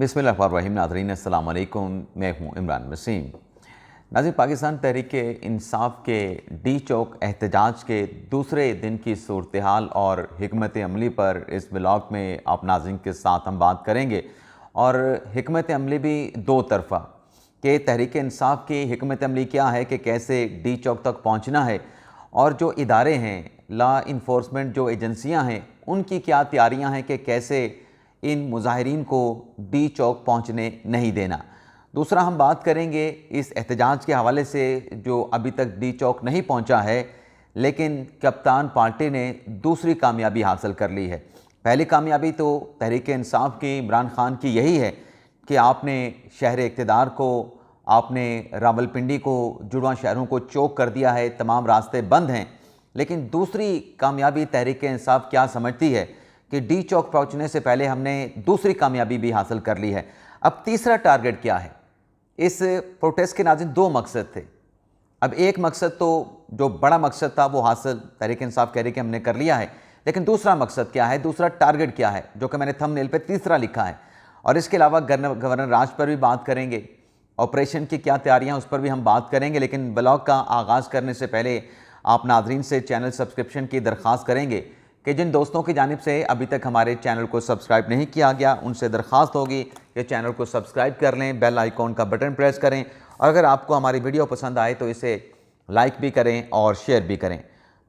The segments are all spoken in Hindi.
बिस्मिल्लाहिर्रहमानिर्रहीम। नाज़रीन अस्सलाम वालेकुम, मैं हूँ इमरान वसीम। नाज़रीन, पाकिस्तान तहरीक इंसाफ के डी चौक एहतजाज के दूसरे दिन की सूरत हाल और हिकमत अमली पर इस ब्लॉग में आप नाज़रीन के साथ हम बात करेंगे। और हिकमत अमली भी दो तरफ़ा कि तहरीक इंसाफ की हिकमत अमली क्या है कि कैसे डी चौक तक पहुँचना है, और जो इदारे हैं लॉ इन्फोर्समेंट जो एजेंसियाँ हैं उनकी क्या तैयारियाँ हैं कि कैसे इन मुजाहिरीन को डी चौक पहुंचने नहीं देना। दूसरा हम बात करेंगे इस एहतजाज के हवाले से जो अभी तक डी चौक नहीं पहुंचा है, लेकिन कप्तान पार्टी ने दूसरी कामयाबी हासिल कर ली है। पहली कामयाबी तो तहरीक इंसाफ की इमरान खान की यही है कि आपने शहर इक़्तिदार को, आपने रावलपिंडी को, जुड़वां शहरों को चौक कर दिया है, तमाम रास्ते बंद हैं। लेकिन दूसरी कामयाबी तहरीक इंसाफ क्या समझती है कि डी चौक पहुंचने से पहले हमने दूसरी कामयाबी भी हासिल कर ली है। अब तीसरा टारगेट क्या है? इस प्रोटेस्ट के नाज़रीन दो मकसद थे। अब एक मकसद तो जो बड़ा मकसद था वो हासिल तहरीक इंसाफ कह रही कि हमने कर लिया है, लेकिन दूसरा मकसद क्या है, दूसरा टारगेट क्या है, जो कि मैंने थंबनेल पे तीसरा लिखा है। और इसके अलावा गवर्नर राज पर भी बात करेंगे, ऑपरेशन की क्या तैयारियाँ उस पर भी हम बात करेंगे। लेकिन ब्लॉग का आगाज़ करने से पहले आप नाज़रीन से चैनल सब्सक्रिप्शन की दरख्वास्त करेंगे कि जिन दोस्तों की जानिब से अभी तक हमारे चैनल को सब्सक्राइब नहीं किया गया उनसे दरख्वास्त होगी कि चैनल को सब्सक्राइब कर लें, बेल आइकॉन का बटन प्रेस करें, और अगर आपको हमारी वीडियो पसंद आए तो इसे लाइक भी करें और शेयर भी करें।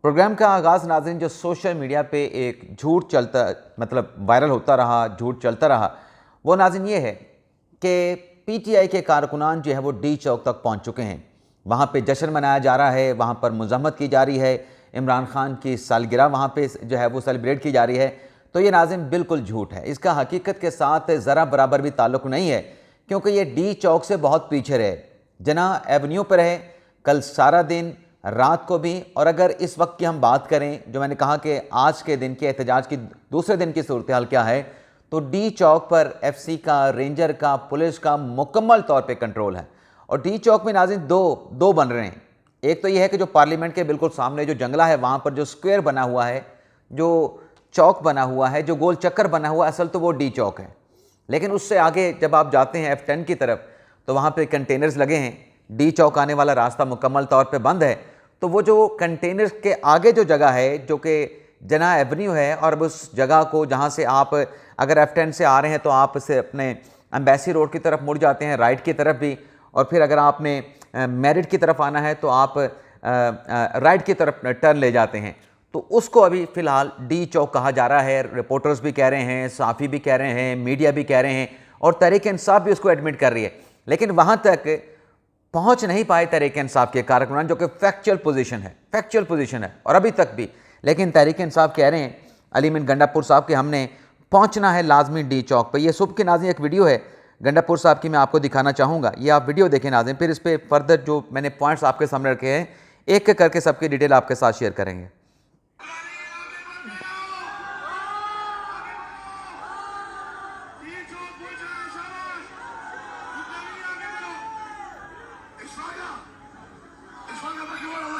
प्रोग्राम का आगाज़ नाज़रीन जो सोशल मीडिया पे एक झूठ चलता, मतलब वायरल होता रहा, झूठ चलता रहा, वो नाज़रीन ये है कि PTI के कारकुनान जो है वो डी चौक तक पहुँच चुके हैं। वहाँ पर जश्न मनाया जा रहा है, वहाँ पर मज़म्मत की जा रही है, इमरान खान की सालगिरह वहाँ पे जो है वो सेलिब्रेट की जा रही है। तो ये नाज़रीन बिल्कुल झूठ है, इसका हकीकत के साथ ज़रा बराबर भी ताल्लुक़ नहीं है, क्योंकि ये डी चौक से बहुत पीछे रहे, जना एवेन्यू पर है कल सारा दिन, रात को भी। और अगर इस वक्त की हम बात करें, जो मैंने कहा कि आज के दिन के एहतजाज की दूसरे दिन की सूरत हाल क्या है, तो डी चौक पर FC का, रेंजर का, पुलिस का मुकम्मल तौर पर कंट्रोल है। और डी चौक में नाज़रीन दो बन रहे हैं। एक तो यह है कि जो पार्लियामेंट के बिल्कुल सामने जो जंगला है वहाँ पर जो स्क्वायर बना हुआ है, जो चौक बना हुआ है, जो गोल चक्कर बना हुआ है, असल तो वो डी चौक है। लेकिन उससे आगे जब आप जाते हैं F10 की तरफ तो वहाँ पे कंटेनर्स लगे हैं, डी चौक आने वाला रास्ता मुकम्मल तौर पे बंद है। तो वो जो कंटेनर्स के आगे जो जगह है जो कि जना एवेन्यू है, और उस जगह को जहाँ से आप अगर F10 से आ रहे हैं तो आप से अपने एम्बेसी रोड की तरफ मुड़ जाते हैं, राइट की तरफ भी, और फिर अगर आपने मेरिट की तरफ आना है तो आप राइट की तरफ टर्न ले जाते हैं। तो उसको अभी फ़िलहाल डी चौक कहा जा रहा है। रिपोर्टर्स भी कह रहे हैं, सहाफ़ी भी कह रहे हैं, मीडिया भी कह रहे हैं, और तहरीक इंसाफ भी उसको एडमिट कर रही है। लेकिन वहाँ तक पहुँच नहीं पाए तहरीक इंसाफ के कारकुनान, जो कि फैक्चुअल पोजीशन है और अभी तक भी। लेकिन तहरीक इंसाफ कह रहे हैं, अली मीन गंडापुर साहब, के हमने पहुँचना है लाजमी डी चौक पर। यह सुबह की नाज़रीन एक वीडियो है गंडापुर साहब की, मैं आपको दिखाना चाहूँगा। ये आप वीडियो देखें नाज़रीन, फिर इस पर फर्दर जो मैंने पॉइंट्स आपके सामने रखे हैं एक एक करके सबकी डिटेल आपके साथ शेयर करेंगे।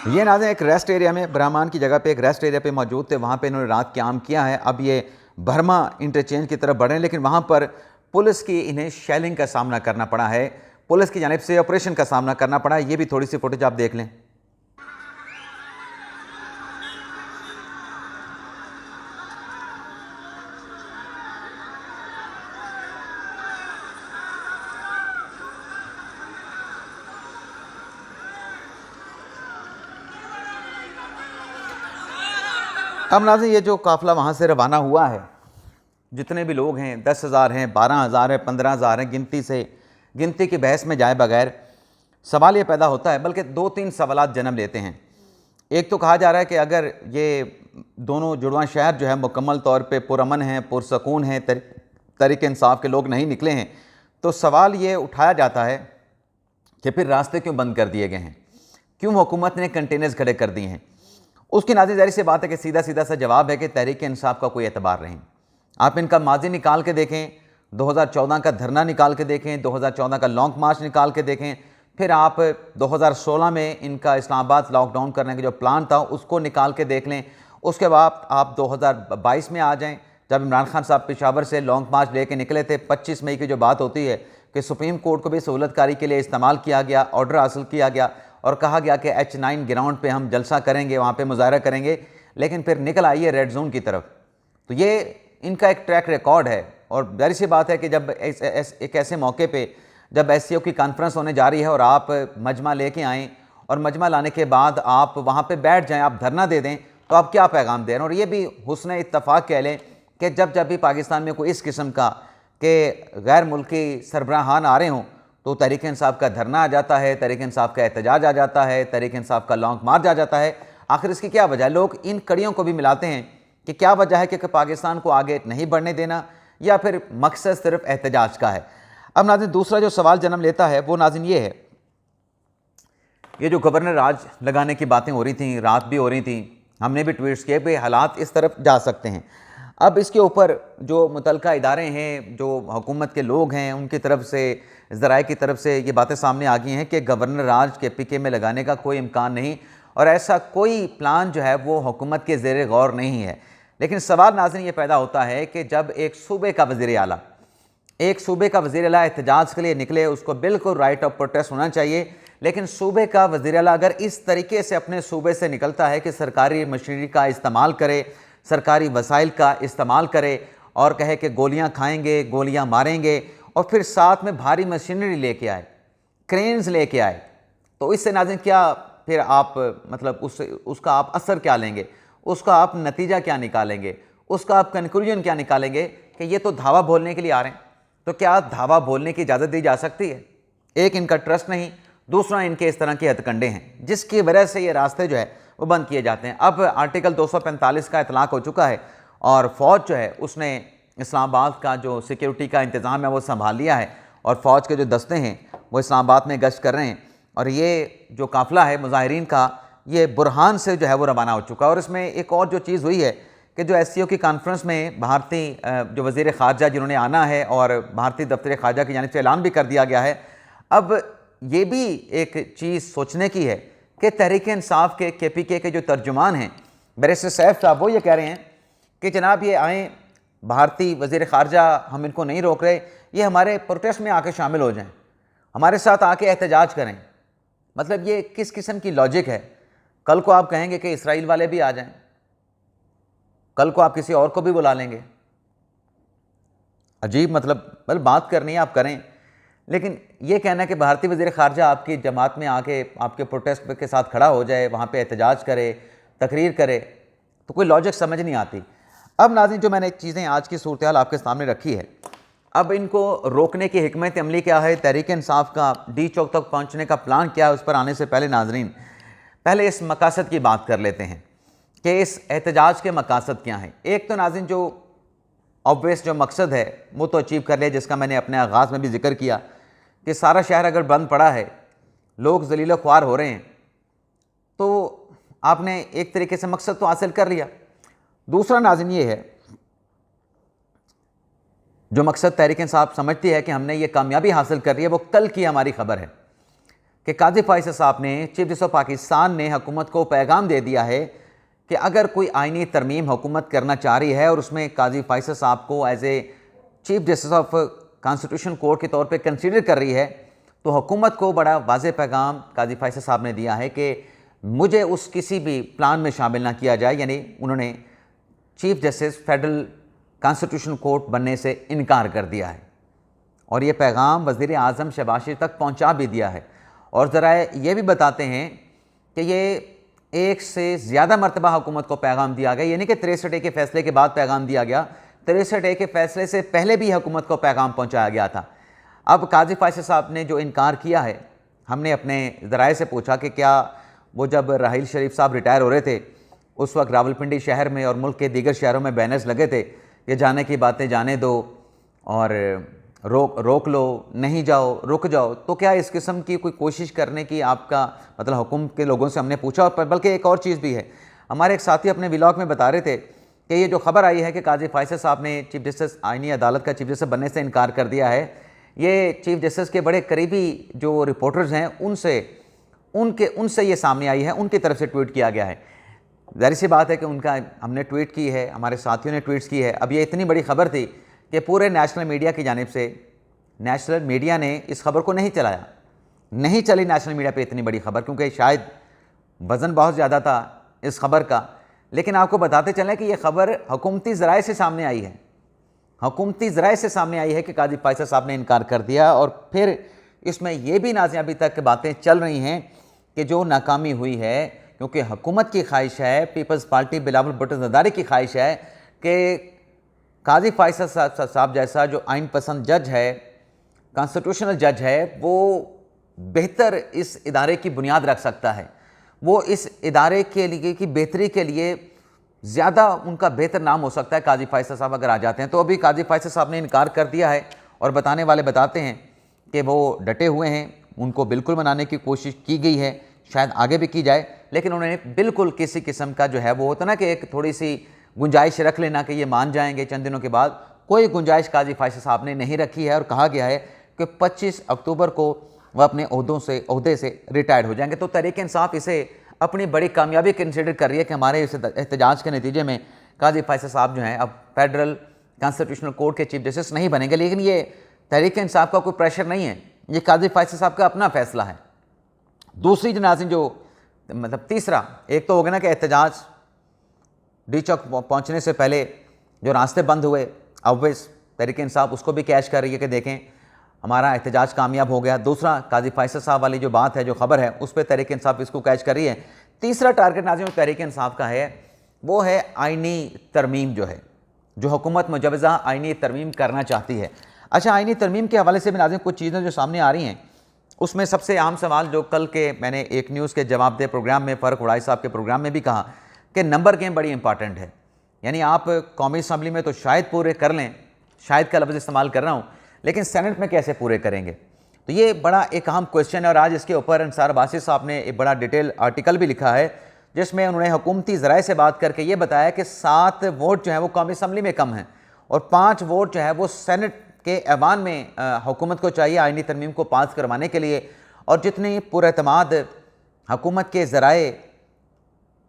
ये नाज़रीन एक रेस्ट एरिया में, ब्राह्मण की जगह पे एक रेस्ट एरिया पे मौजूद थे, वहाँ पे इन्होंने रात क़याम किया है। अब ये बर्मा इंटरचेंज की तरफ बढ़ रहे हैं, लेकिन वहाँ पर पुलिस की इन्हें शेलिंग का सामना करना पड़ा है, पुलिस की जानिब से ऑपरेशन का सामना करना पड़ा है। ये भी थोड़ी सी फुटेज आप देख लें। अब नाज़रीन ये जो काफ़िला वहाँ से रवाना हुआ है, जितने भी लोग हैं, 10,000 हैं, 12,000 हैं, 15,000 हैं, गिनती की बहस में जाए बगैर सवाल ये पैदा होता है, बल्कि 2-3 सवालात जन्म लेते हैं। एक तो कहा जा रहा है कि अगर ये दोनों जुड़वां शहर जो है मुकम्मल तौर पे पुरअमन हैं, पुरसकून हैं, तहरीक इंसाफ के लोग नहीं निकले हैं, तो सवाल ये उठाया जाता है कि फिर रास्ते क्यों बंद कर दिए गए हैं, क्यों हुकूमत ने कंटेनर्स खड़े कर दिए हैं। उसकी नाज़रीन ज़ाहिर सी बात है कि सीधा सा जवाब है कि तहरीक इंसाफ का कोई एतबार नहीं। आप इनका माजी निकाल के देखें, 2014 का धरना निकाल के देखें, 2014 का लॉन्ग मार्च निकाल के देखें, फिर आप 2016 में इनका इस्लामाबाद लॉकडाउन करने का जो प्लान था उसको निकाल के देख लें। उसके बाद आप 2022 में आ जाएं, जब इमरान खान साहब पेशावर से लॉन्ग मार्च लेके निकले थे, 25 मई की जो बात होती है कि सुप्रीम कोर्ट को भी सहूलतकारी के लिए इस्तेमाल किया गया, ऑर्डर हासिल किया गया और कहा गया कि H9 ग्राउंड पे हम जलसा करेंगे, वहाँ पे मुजाहरा करेंगे, लेकिन फिर निकल आई है रेड जोन की तरफ। तो ये इनका एक ट्रैक रिकॉर्ड है और जाहिर सी बात है कि जब एक ऐसे मौके पे जब SCO की कॉन्फ्रेंस होने जा रही है और आप मजमा लेके आएँ और मजमा लाने के बाद आप वहाँ पे बैठ जाएँ, आप धरना दे दें, तो आप क्या पैगाम दे रहे हैं। और ये भी हुस्न इत्तफाक कह लें कि जब भी पाकिस्तान में कोई इस किस्म का कि गैर मुल्की सरबराहान आ रहे हों तो तहरीक इंसाफ का धरना आ जाता है, तहरीक इंसाफ का एहतजाज आ जाता है, तहरीक इंसाफ का लॉन्ग मार्च आ जाता है। आखिर इसकी क्या वजह है? लोग इन कड़ियों को भी मिलाते हैं कि क्या वजह है कि पाकिस्तान को आगे नहीं बढ़ने देना या फिर मकसद सिर्फ एहतजाज का है। अब नाज़रीन दूसरा जो सवाल जन्म लेता है वो नाज़रीन ये है, ये जो गवर्नर राज लगाने की बातें हो रही थी, रात भी हो रही थी, हमने भी ट्वीट्स किए कि हालात इस तरफ जा सकते हैं। अब इसके ऊपर जो मुतलका इदारे हैं, जो हुकूमत के लोग हैं, उनकी तरफ से, ज़राए की तरफ से ये बातें सामने आ गई हैं कि गवर्नर राज KPK में लगाने का कोई इम्कान नहीं और ऐसा कोई प्लान जो है वो हुकूमत के ज़ेरे गौर नहीं है। लेकिन सवाल नाज़रीन ये पैदा होता है कि जब एक सूबे का वज़ीर आला एहतजाज के लिए निकले, उसको बिल्कुल राइट ऑफ प्रोटेस्ट होना चाहिए, लेकिन सूबे का वज़ीर आला अगर इस तरीके से अपने सूबे से निकलता है कि सरकारी मशीनरी का इस्तेमाल करे, सरकारी वसाइल का इस्तेमाल करे और कहे कि गोलियां खाएंगे, गोलियां मारेंगे और फिर साथ में भारी मशीनरी लेके आए, क्रेन्स लेके आए, तो इससे नाज़रीन क्या फिर आप मतलब उसका आप असर क्या लेंगे, उसका आप नतीजा क्या निकालेंगे, उसका आप कंक्लूजन क्या निकालेंगे कि ये तो धावा बोलने के लिए आ रहे हैं। तो क्या धावा बोलने की इजाज़त दी जा सकती है? एक इनका ट्रस्ट नहीं, दूसरा इनके इस तरह के हथकंडे हैं जिसकी वजह से ये रास्ते जो है वो बंद किए जाते हैं। अब आर्टिकल 245 का इतलाक़ हो चुका है और फ़ौज जो है उसने इस्लामाबाद का जो सिक्योरिटी का इंतज़ाम है वो संभाल लिया है और फ़ौज के जो दस्ते हैं वो इस्लामाबाद में गश्त कर रहे हैं और ये जो काफ़िला है मुज़ाहिरीन का, ये बुरहान से जो है वो रवाना हो चुका है। और इसमें एक और जो चीज़ हुई है कि जो SCO की कॉन्फ्रेंस में भारतीय जो वज़ीर ख़ारजा जिन्होंने आना है और भारतीय दफ्तर ख़ारजा की जानिब से ऐलान भी कर दिया गया है। अब ये भी एक चीज़ सोचने की है कि तहरीक इंसाफ के KPK के जो तर्जुमान हैं बैरिस्टर सैफ साहब, वो ये कह रहे हैं कि जनाब ये आएँ, भारतीय वज़ीर ख़ारजा हम इनको नहीं रोक रहे, ये हमारे प्रोटेस्ट में आके शामिल हो जाएं, हमारे साथ आके एहतजाज करें। मतलब ये किस किस्म की लॉजिक है? कल को आप कहेंगे कि इसराइल वाले भी आ जाएं, कल को आप किसी और को भी बुला लेंगे। अजीब मतलब बात करनी है आप करें, लेकिन ये कहना कि भारतीय वज़ीर ख़ारजा आपकी जमात में आके आपके प्रोटेस्ट के साथ खड़ा हो जाए, वहाँ पे एहतजाज करे, तकरीर करे, तो कोई लॉजिक समझ नहीं आती। अब नाज़रीन जो मैंने चीज़ें आज की सूरत हाल आपके सामने रखी है, अब इनको रोकने की हिकमत अमली क्या है, तहरीक इंसाफ का D चौक तक पहुँचने का प्लान क्या है, उस पर आने से पहले नाज़रीन पहले इस मकासद की बात कर लेते हैं कि इस एहतजाज के मकासद क्या हैं। एक तो नाज़रीन जो ऑब्वियस जो मकसद है वो तो अचीव कर लिया, जिसका मैंने अपने आगाज़ में भी जिक्र किया कि सारा शहर अगर बंद पड़ा है, लोग ज़लील ख्वार हो रहे हैं, तो आपने एक तरीके से मकसद तो हासिल कर लिया। दूसरा नाज़रीन ये है, जो मकसद तहरीक इंसाफ समझती है कि हमने ये कामयाबी हासिल कर रही है, वो कल की हमारी खबर है कि काजी फ़ाइज़ साहब ने, चीफ जस्टिस ऑफ पाकिस्तान ने हुकूमत को पैगाम दे दिया है कि अगर कोई आइनी तरमीम हुकूमत करना चाह रही है और उसमें काजी फ़ाइज़ साहब को as a chief justice of constitution court के तौर पे कंसीडर कर रही है, तो हुकूमत को बड़ा वाज़ेह पैगाम काजी फ़ाइज़ साहब ने दिया है कि मुझे उस किसी भी प्लान में शामिल ना किया जाए। यानी उन्होंने chief justice federal constitution court बनने से इनकार कर दिया है और ये पैगाम वज़ीर आज़म शहबाज शरीफ तक पहुँचा भी दिया है। और ज़रा ये भी बताते हैं कि ये एक से ज़्यादा मरतबा हुकूमत को पैगाम दिया गया, यानी कि 63A के फ़ैसले के बाद पैगाम दिया गया, 63A के फ़ैसले से पहले भी हुकूमत को पैगाम पहुँचाया गया था। अब काजी फ़ाइज़ साहब ने जो इनकार किया है, हमने अपने ज़राए से पूछा कि क्या वो जब राहील शरीफ साहब रिटायर हो रहे थे उस वक्त रावलपिंडी शहर में और मुल्क के दीगर शहरों में बैनर्स लगे थे कि जाने की बातें जाने दो और रोक लो, नहीं जाओ, रुक जाओ, तो क्या इस किस्म की कोई कोशिश करने की आपका मतलब हुकूमत के लोगों से हमने पूछा। और बल्कि एक और चीज़ भी है, हमारे एक साथी अपने व्लॉग में बता रहे थे कि ये जो खबर आई है कि काजी फ़ाइज़ साहब ने चीफ जस्टिस आईनी अदालत का चीफ जस्टिस बनने से इनकार कर दिया है, ये चीफ जस्टिस के बड़े करीबी जो रिपोर्टर्स हैं उनसे ये सामने आई है, उनकी तरफ से ट्वीट किया गया है। ज़ाहिर सी बात है कि उनका हमने ट्वीट की है, हमारे साथियों ने ट्वीट्स की है। अब ये इतनी बड़ी खबर थी कि पूरे नेशनल मीडिया की जानिब से नेशनल मीडिया ने इस खबर को नहीं चलाया, नहीं चली नेशनल मीडिया पे इतनी बड़ी खबर, क्योंकि शायद वज़न बहुत ज़्यादा था इस खबर का। लेकिन आपको बताते चलें कि ये खबर हुकूमती ज़राए से सामने आई है, हुकूमती ज़राए से सामने आई है कि काजी फैसल साहब ने इनकार कर दिया। और फिर इसमें यह भी नाज़रीन अभी तक बातें चल रही हैं कि जो नाकामी हुई है, क्योंकि हुकूमत की ख्वाहिश है, पीपल्स पार्टी बिलावल भुट्टो ज़रदारी की ख्वाहिश है कि काजी फैसल साहब जैसा जो आइन पसंद जज है, कॉन्स्टिट्यूशनल जज है, वो बेहतर इस इदारे की बुनियाद रख सकता है, वो इस इदारे के लिए की बेहतरी के लिए ज़्यादा उनका बेहतर नाम हो सकता है काजी फैसल साहब अगर आ जाते हैं। तो अभी काजी फैसल साहब ने इनकार कर दिया है और बताने वाले बताते हैं कि वो डटे हुए हैं, उनको बिल्कुल मनाने की कोशिश की गई है, शायद आगे भी की जाए, लेकिन उन्होंने बिल्कुल किसी किस्म का जो है वो होता ना कि एक थोड़ी सी गुंजाइश रख लेना कि ये मान जाएंगे चंद दिनों के बाद, कोई गुंजाइश काजी फैसल साहब ने नहीं रखी है। और कहा गया है कि 25 अक्टूबर को वह अपने ओहदे से रिटायर्ड हो जाएंगे। तो तहरीक-ए-इंसाफ इसे अपनी बड़ी कामयाबी कंसिडर कर रही है कि हमारे इस एहतजाज के नतीजे में काजी फैसल साहब जो हैं अब फेडरल कॉन्स्टिट्यूशनल कोर्ट के चीफ जस्टिस नहीं बनेंगे। लेकिन ये तहरीक-ए-इंसाफ का कोई प्रेशर नहीं है, ये काजी फैसल साहब का अपना फैसला है। दूसरी नाज़रीन जो मतलब तीसरा, एक तो हो गया ना कि एहतजाज डी चौक पहुँचने से पहले जो रास्ते बंद हुए, ऑब्वियस तहरीक-ए-इंसाफ उसको भी कैश कर रही है कि देखें हमारा एहतजाज कामयाब हो गया। दूसरा, काजी फैसल साहब वाली जो बात है, जो खबर है, उस पर तहरीक-ए-इंसाफ इसको कैच कर रही है। तीसरा टारगेट नाज़रीन तहरीक-ए-इंसाफ का है, वो है आइनी तरमीम जो है, जो हुकूमत मुजवज़ा आइनी तरमीम करना चाहती है। अच्छा, आइनी तरमीम के हवाले से भी नाज़रीन कुछ चीज़ें जो सामने आ रही हैं, उसमें सबसे अहम सवाल जो कल के मैंने एक न्यूज़ के जवाब दे प्रोग्राम में फ़ारूक वड़ाई साहब के प्रोग्राम में भी कहा कि नंबर गेम बड़ी इंपॉर्टेंट है। यानी आप कौमी असम्बली में तो शायद पूरे कर लें, शायद का लफ्ज़ इस्तेमाल कर रहा हूँ, लेकिन सेनेट में कैसे पूरे करेंगे? तो ये बड़ा एक अहम क्वेश्चन है। और आज इसके ऊपर अंसार अब्बासी साहब ने एक बड़ा डिटेल आर्टिकल भी लिखा है, जिसमें उन्होंने हुकूमती ज़राए से बात करके ये बताया कि 7 वोट जो है वो कौमी असम्बली में कम हैं और 5 वोट जो है वो सेनेट के ऐवान में हुकूमत को चाहिए आइनी तरमीम को पास करवाने के लिए। और जितनी पुरएतमाद हुकूमत के ज़राए,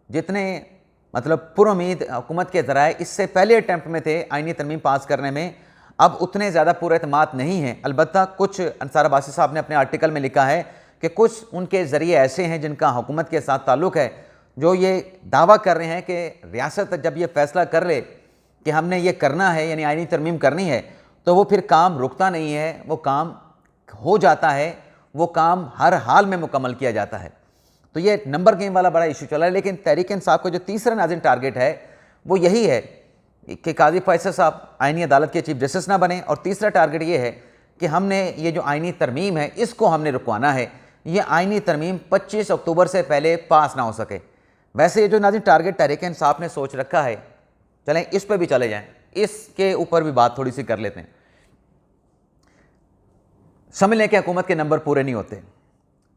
जितने मतलब पुरुमीद हुकूमत के ज़राए इससे पहले अटैम्प्ट में थे आइनी तरमीम पास करने में, अब उतने ज़्यादा पुरएतमाद नहीं हैं। अलबत्ता कुछ अंसार अब्बासी साहब ने अपने आर्टिकल में लिखा है कि कुछ उनके ज़रिए ऐसे हैं जिनका हुकूमत के साथ ताल्लुक़ है, जो ये दावा कर रहे हैं कि रियासत जब ये फ़ैसला कर ले कि हमने ये करना है, यानी आइनी तरमीम करनी है, तो वो फिर काम रुकता नहीं है, वो काम हो जाता है, वो काम हर हाल में मुकम्मल किया जाता है। तो ये नंबर गेम वाला बड़ा इशू चला है। लेकिन तहरीक-ए-इंसाफ का जो तीसरा नाज़रीन टारगेट है वो यही है कि काजी फैसल साहब आइनी अदालत के चीफ जस्टिस ना बने। और तीसरा टारगेट ये है कि हमने ये जो आइनी तरमीम है इसको हमने रुकवाना है, ये आइनी तरमीम 25 अक्टूबर से पहले पास ना हो सके। वैसे ये जो नाज़रीन टारगेट तहरीक-ए-इंसाफ ने सोच रखा है, चलें इस पर भी चले जाएँ, इसके ऊपर भी बात थोड़ी सी कर लेते हैं। समझ लें कि हुकूमत के नंबर पूरे नहीं होते,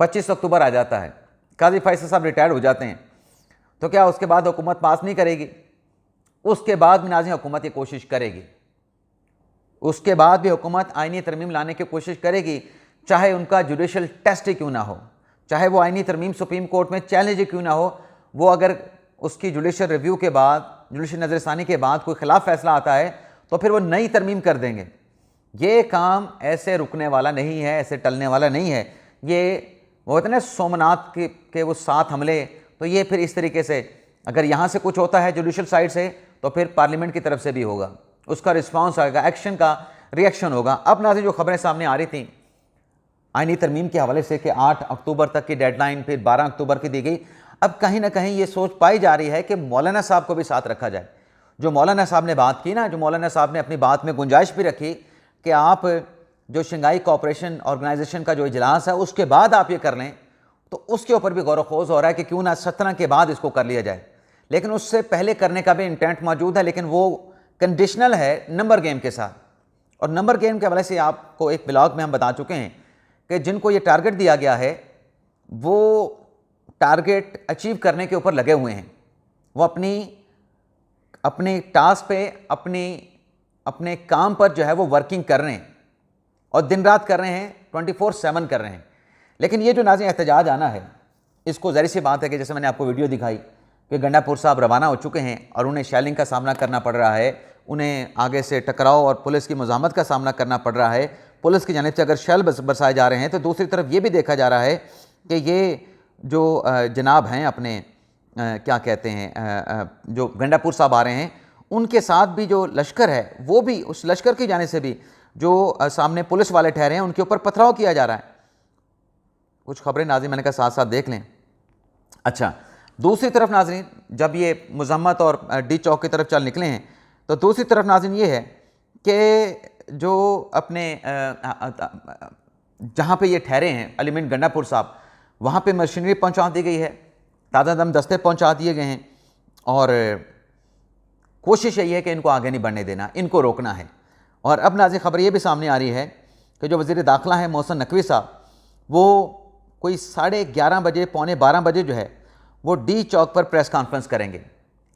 25 अक्टूबर आ जाता है, काजी फैसल साहब रिटायर्ड हो जाते हैं, तो क्या उसके बाद हुकूमत पास नहीं करेगी? उसके बाद भी नाज़रीन हुकूमत ये कोशिश करेगी, उसके बाद भी हुकूमत आइनी तरमीम लाने की कोशिश करेगी, चाहे उनका जुडिशल टेस्ट ही क्यों ना हो, चाहे वो आइनी तरमीम सुप्रीम कोर्ट में चैलेंज ही क्यों ना हो। वो अगर उसकी जुडिशल रिव्यू के बाद, जुडिशल नज़रसानी के बाद कोई खिलाफ फैसला आता है तो फिर वो नई तरमीम कर देंगे। ये काम ऐसे रुकने वाला नहीं है, ऐसे टलने वाला नहीं है। ये वो होता है ना सोमनाथ के वो 7 हमले, तो ये फिर इस तरीके से अगर यहाँ से कुछ होता है जुडिशल साइड से तो फिर पार्लियामेंट की तरफ से भी होगा, उसका रिस्पांस आएगा, एक्शन का रिएक्शन होगा। अब नाज़रीन जो खबरें सामने आ रही थी आइनी तरमीम के हवाले से कि 8 अक्टूबर तक की डेडलाइन फिर 12 अक्टूबर की दी गई, अब कहीं ना कहीं ये सोच पाई जा रही है कि मौलाना साहब को भी साथ रखा जाए। जो मौलाना साहब ने बात की ना, जो मौलाना साहब ने अपनी बात में गुंजाइश भी रखी कि आप जो शंघाई कोऑपरेशन ऑर्गेनाइजेशन का जो इजलास है उसके बाद आप ये कर लें, तो उसके ऊपर भी गौर खोज हो रहा है कि क्यों ना 17 के बाद इसको कर लिया जाए। लेकिन उससे पहले करने का भी इंटेंट मौजूद है, लेकिन वो कंडीशनल है नंबर गेम के साथ। और नंबर गेम के हवाले से आपको एक ब्लॉग में हम बता चुके हैं कि जिनको ये टारगेट दिया गया है वो टारगेट अचीव करने के ऊपर लगे हुए हैं, वो अपनी टास्क पे अपने काम पर जो है वो वर्किंग कर रहे हैं और दिन रात कर रहे हैं, 24/7 कर रहे हैं। लेकिन ये जो नाज़रीन एहतजाज आना है, इसको ज़ाहिर सी बात है कि जैसे मैंने आपको वीडियो दिखाई कि गंडापुर साहब रवाना हो चुके हैं और उन्हें शेलिंग का सामना करना पड़ रहा है, उन्हें आगे से टकराव और पुलिस की मुज़ाहमत का सामना करना पड़ रहा है, पुलिस की जानिब से अगर शेल बरसाए जा रहे हैं, तो दूसरी तरफ ये भी देखा जा रहा है कि ये जो जनाब हैं अपने क्या कहते हैं जो गंडापुर साहब आ रहे हैं, उनके साथ भी जो लश्कर है वो भी, उस लश्कर की जाने से भी जो सामने पुलिस वाले ठहरे हैं उनके ऊपर पथराव किया जा रहा है। कुछ खबरें नाज़रीन मैंने कहा साथ साथ देख लें। अच्छा, दूसरी तरफ नाज़रीन जब ये मुज़म्मत और डी चौक की तरफ चल निकले हैं, तो दूसरी तरफ नाज़रीन ये है कि जो अपने जहाँ पे ये ठहरे हैं एलिमेंट गंडापुर साहब, वहाँ पे मशीनरी पहुँचा दी गई है, ताज़ा दम दस्ते पहुँचा दिए गए हैं और कोशिश यही है कि इनको आगे नहीं बढ़ने देना, इनको रोकना है। और अब नाज़रीन खबर ये भी सामने आ रही है कि जो वज़ीर दाखिला है मोहसिन नकवी साहब, वो कोई 11:30 बजे, पौने 12 बजे जो है वो डी चौक पर प्रेस कॉन्फ्रेंस करेंगे।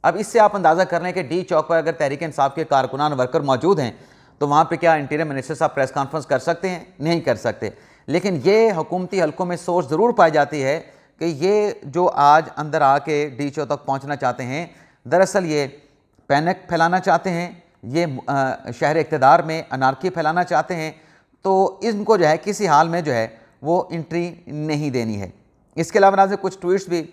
अब इससे आप अंदाज़ा कर लें कि डी चौक पर अगर तहरीक इंसाफ के कारकुनान वर्कर मौजूद हैं तो वहाँ पे क्या इंटीरियर मिनिस्टर साहब प्रेस कॉन्फ्रेंस कर सकते हैं? नहीं कर सकते। लेकिन ये हुकूमती हलकों में सोच ज़रूर पाई जाती है कि ये जो आज अंदर आके डी चौक तक पहुँचना चाहते हैं, दरअसल ये पैनिक फैलाना चाहते हैं, ये शहर इक़्तिदार में अनारकी फैलाना चाहते हैं, तो इनको जो है किसी हाल में जो है वो एंट्री नहीं देनी है। इसके अलावा नाज़रीन कुछ ट्वीट्स भी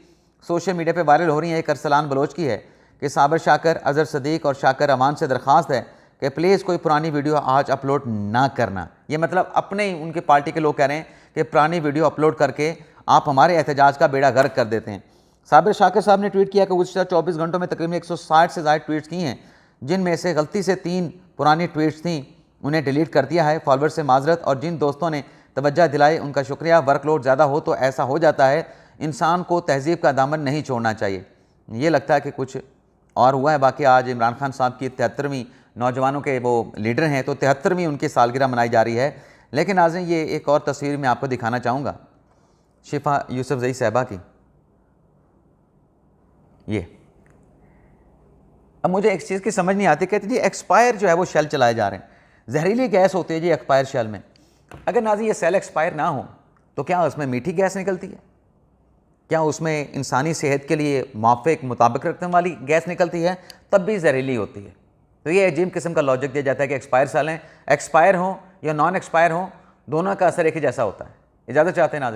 सोशल मीडिया पे वायरल हो रही है। एक अरसलान बलोच की है कि साबिर शाकर, अज़हर सदीक और शाकर अमान से दरख्वास्त है कि प्लीज़ कोई पुरानी वीडियो आज अपलोड ना करना। ये मतलब अपने ही उनके पार्टी के लोग कह रहे हैं कि पुरानी वीडियो अपलोड करके आप हमारे एहतजाज का बेड़ा गर्क कर देते हैं। साबिर शाकर साहब ने ट्वीट किया कि गुज़श्ता 24 घंटों में तकरीबन 160 से ज़्यादा ट्वीट्स की हैं, जिनमें से गलती से 3 पुरानी ट्वीट्स थी, उन्हें डिलीट कर दिया है। फॉलोअर से माजरत और जिन दोस्तों ने तवज्जो दिलाई उनका शुक्रिया। वर्कलोड ज़्यादा हो तो ऐसा हो जाता है, इंसान को तहज़ीब का दामन नहीं छोड़ना चाहिए। ये लगता है कि कुछ और हुआ है। बाकी आज इमरान खान साहब की 73वीं, नौजवानों के वो लीडर हैं तो 73वीं उनकी सालगिरह मनाई जा रही है। लेकिन नाज़रीन ये एक और तस्वीर मैं आपको दिखाना चाहूँगा शिफा यूसुफजई साहिबा की। ये अब मुझे एक चीज़ की समझ नहीं आती, कहती जी एक्सपायर जो है वो शेल चलाए जा रहे हैं, जहरीली गैस होती है जी एक्सपायर शेल में। अगर नाज़रीन ये सेल एक्सपायर ना हो तो क्या उसमें मीठी गैस निकलती है? क्या उसमें इंसानी सेहत के लिए मुआफ़िक मुताबिक रखने वाली गैस निकलती है? तब भी जहरीली होती है। तो ये अजीब किस्म का लॉजिक दिया जाता है कि एक्सपायर सेल हैं, एक्सपायर हों या नॉन एक्सपायर हों, दोनों का असर एक ही जैसा होता है। इजाज़त चाहते हैं नाज़रीन।